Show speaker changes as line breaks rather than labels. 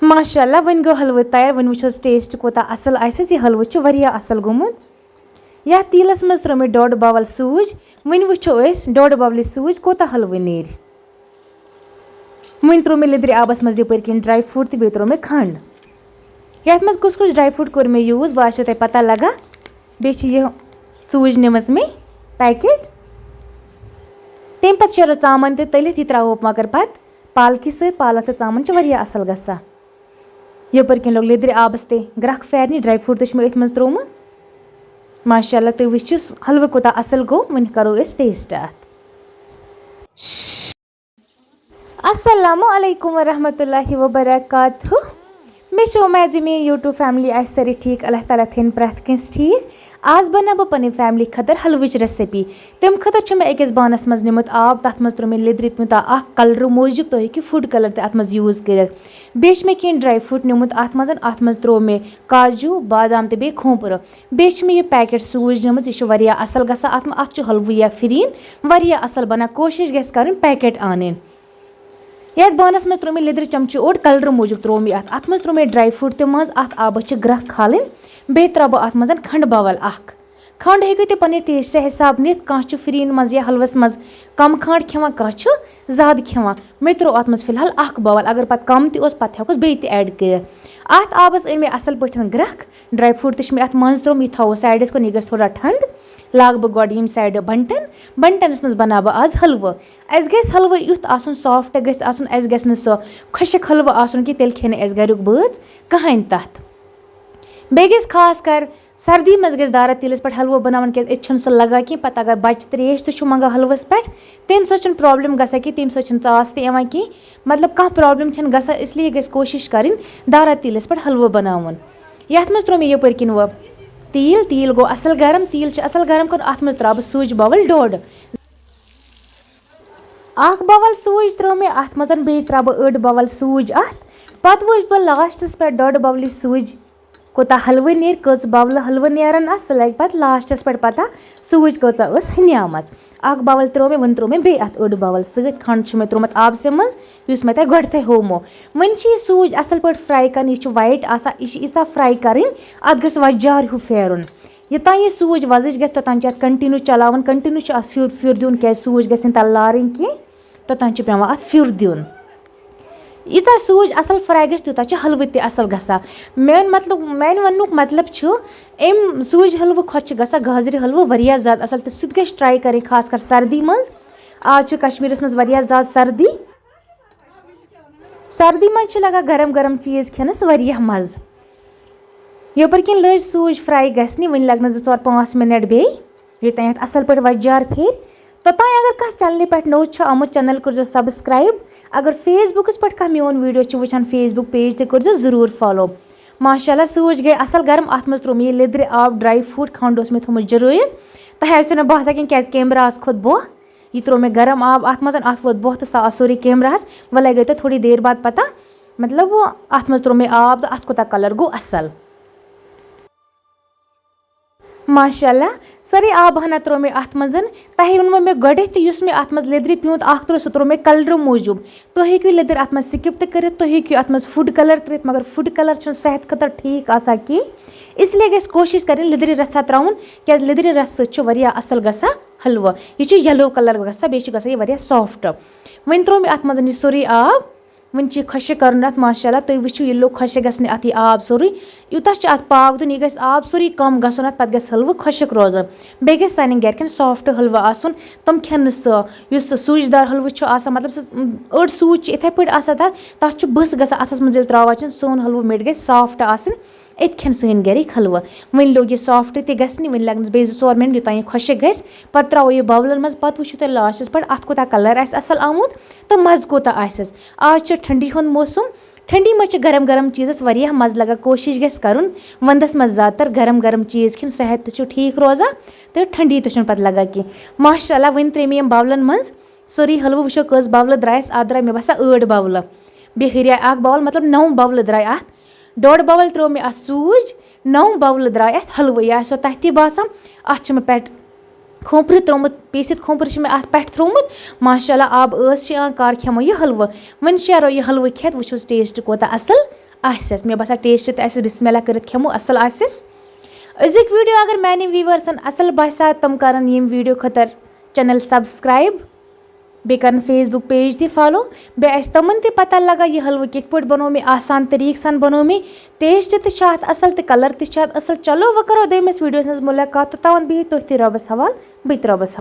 माशाल्लाह one go हलवह तैयार। One वो टेस्ट कोता असल आसि। यह हलवह वारिया असल गोमुत। या तीलस मज त्रो मे 1.5 बावल सूज। वन वो 1.5 बावल सूज कोता हलवह नेर। वन त्रो मे लिद्र आबस मज यपर किन ड्राई फ्रूट तो बे त्रो मे खंड। यथ मज कुछ ड्राई फ्रूट कोर मे यूज वह आसो तह पता लगा। बे यह सूज निमस मे पैकेट तम पे शरो चामन तो तलित यह त्रो मगर पत पालक सत पालक तो चामन वारिया असल गसा। यपर किन लोग लिद्र आबस ते ग्रख फेरन ड्राई फ्रूट तो अथ मज त्रोमुत। माशाल्लाह तुम वो हलवह कोता असल गो। वन करो टेस्ट अत। अस्सलामु अलैकुम वरहमतुल्लाहि वबरकातुहू। मे उम्मीद मे यूट्यूब फैमिली आ सारी ठीक। अल्लाह ताला थन प्रथ कंस ठीक। आज बना बह पन्न फैमिली खतर हलवच रेसिपी। तम खतर मे अकिस बानस मज निमुत आब। तथ मज त्रो मे लिद्र पुता कलर मूजूब तुम हेकि फूड कलर तथ मज यूज कर। बेश मे कह ड्राई फ्रूट निमुत अत मज त्रो मे काजू बादाम तो बे खोपर। बेश मे यह पैकेट सूज निमुत। यह वारिया असल गसा। अत हलवह या फिरीन वारिया असल बना। कोशिश गस कर पैकेट आन। ये बानस मज त्रो मे लिद्र चमचु ओट कलर मूजूब त्रो मे अत मज त्रो मे ड्राई फ्रूट तो मज अत आबस ग्रह खालन। बे त्रो बह अत मज खंड बावल अख। खंड हेकु तुम पन्न टेस्ट हिसाब नित। कह फिरीन मज या हलवस मज कम खंड खेवान कह ज़्यादा खेवान। मे त्रो अत मज फिलहाल 1 बावल। अगर पत कम तस पत हेकोस बे ऐड कर। अत आबस अन मे असल पठन ग्रख। ड्राई फ्रूट तो मे अत मज त्रोम। यह थो साइडस कुन। यह थोड़ा ठंड लाग बह गोड यम साइड बंटन। बंटनस मज बना बह आज हलवह। अस गस हलवह युथ आसन सॉफ्ट गस आसन। अस गस न सो खुशक हलवह आसन कि तेल खे अस गरुक बच कहान तथ। बे गस खास कर सर्दी मज गस दारा तिलस पे हलवह बनावन क्या सह लगा कि पत अगर बच त्रेश तो मंगा हलवस पे तम सो प्रॉब्लम गसा कि तम सो चास तवान कि मतलब कह प्रॉब्लम गसा। इसलिए गस कोशिश कर दारा तिलस पे हलवह बनावन। यथ मज त्रो मे यपर किन वह तील। तील गो असल गरम। तील असल गरम कर अत मज त्रा बह सूज बावल 1.5। 1 बावल सूज त्रो मे अत मज बे त्रा बह 8 बावल सूज अत। पत वो बह लास्टस पे 1.5 बावल सूज कोता हलवह नेर कच बावल हलवह नेरान सह लग पे लास्टस पे पता सूज कचा हन्याम। 1 बावल त्रो मे वन त्रो मे बे अत 8 बावल सत खंड मे त्रोमत आबस मज युस मे तह गोड होमो। वन यह सूज असल पे फ्राई कर। यह वाइट आसा यह ईसा फ्राई कर अत गस वजार हूँ फेरन। योतान यह सूज वजज गस तोतान कंटिन्यू चलावन। कंटिन्यू अत फ्यूर फ्यूर दिन क्या सूज गस तल लारन कह तोतान पेवान अत फ्यूर दिन। यीता सूज असल फ्राई गस तूता हलवह तह असल गसा। मेन वनुक मतलब अम सूज हलवह खुद गसा गाजर हलवह वारिया ज़्यादा असल। तो सह गस ट्राई कर खास कर सर्दी मज। आज कश्मीरस मज वारिया ज़्यादा सर्दी। सर्दी मज लगा गरम गरम चीज़ खेनस वारिया मज। यपर किन लज सूज फ्राई गसनी। वन लगन 2-4-5 मिनट बे योतान असल पे वजार फेर। तोतान अगर कह चैनल पे नो आमुत चैनल कर सब्सक्राइब। अगर फेसबुकस पे कह मोन वीडियो वुचान फेसबुक पेज तो कर ज़रूर फॉलो। माशाल्लाह सूज गई असल गरम। अत मज त्रो मे लिद्र आब ड्राई फ्रूट खंड मे थोमुत जरूरत तह आसो बसा कि क्या कैमरा खोत बोह। यह त्रो मे गरम आब अत मज अत वोत बोह तो सा सोरी कैमरा वह लगे तो थोड़ी देर बाद पता मतलब वो अत मज त्रो मे आब तो अत कोता कलर गो असल। माशाल्लाह सारी आब हना त्रो मे अत मज तह वो मे गोड तो मे अत मज लिद्र प्यूत त्रो सह त्रो मे कलर मूजूब। तुम हेकु लिद्र अत मज स्किप कर। तुम हेकु अत मज फूड कलर त्रित मगर फूड कलर सेहत खतर ठीक आसा कि इसलिए गस कोशिश कर लिद्र रसा त्राउन क्या लिद्र रस सह असल गसा हलवह। यह येलो कलर गसा बे गसा यह सॉफ्ट। वन त्रो मे अत मज सोरी आब। वन खुश कर माशाल्लाह तुम वो यह लोग खुश गस अत आब सोरी यूत अत पाक दिन यह गस आब सोरी कम गसन पे गस हलवह खुशक रोजान। बे गस सान गरकन सॉफ्ट हलवह आसन तम खेन सह सूजदार हलवह मतलब अड़ सूज इथे पे तथ बस गसा अथस मज त्रावान सोन हलवह मिट गई सॉफ्ट आसन इत खेन सन गरिक हलवह। वन लोग यह सॉफ्ट तह गसनी वन लगन बे 2-4 मिनट योतान यह खुश गस पे त्रो यह बावलन मज पे वो तुम लास्टस पे अत कोता कलर असल आमुत तो मज कोता आसस। आज ठंडी हुंद मौसम। ठंडी मज गरम गरम चीज़स वारिया मज लगा। कोशिश गस कर वंदस मज ज़्यादातर गरम गरम चीज़ खेन सेहत तो ठीक रोजान तो ठंडी तो पता लगा कि माशाल्लाह वन त्रे मे बावलन मज सोरी हलवह वो कस बावल द्रायस अत द्राय मे बसा 8 बावल बे हरिया 1 बावल मतलब 9 बावल द्राय अत 1.5 बावल त्रो मे अत सूज 9 बावल द्राय अत हलवह। यह आसो तह तह बासान अत मे पे खोपर त्रोमुत पीसित खोपर मे अत पे त्रोमुत। माशाल्लाह आब कर खेमो यह हलवह। वन शेरो यह हलवह खेत वो टेस्ट कोता असल आसस मे बसान टेस्ट ते आसस बिस्मिल्लाह करित खेमो असल आसस। अजुक वीडियो अगर माने व्यूवर्सन असल बासा तम करन यम वीडियो खतर चैनल सब्सक्राइब बे करन फेसबुक पेज ती फॉलो बे आस तमन ती पता लगा ये हलवा कित पट बनो मे आसान तरीक सन बनो मे टेस्ट ते छात असल ते कलर ते छात असल। चलो वो करो दोमिस वीडियोस नस मुलाकात तवन बिहि तुह ती रबस हवाल बित रबस।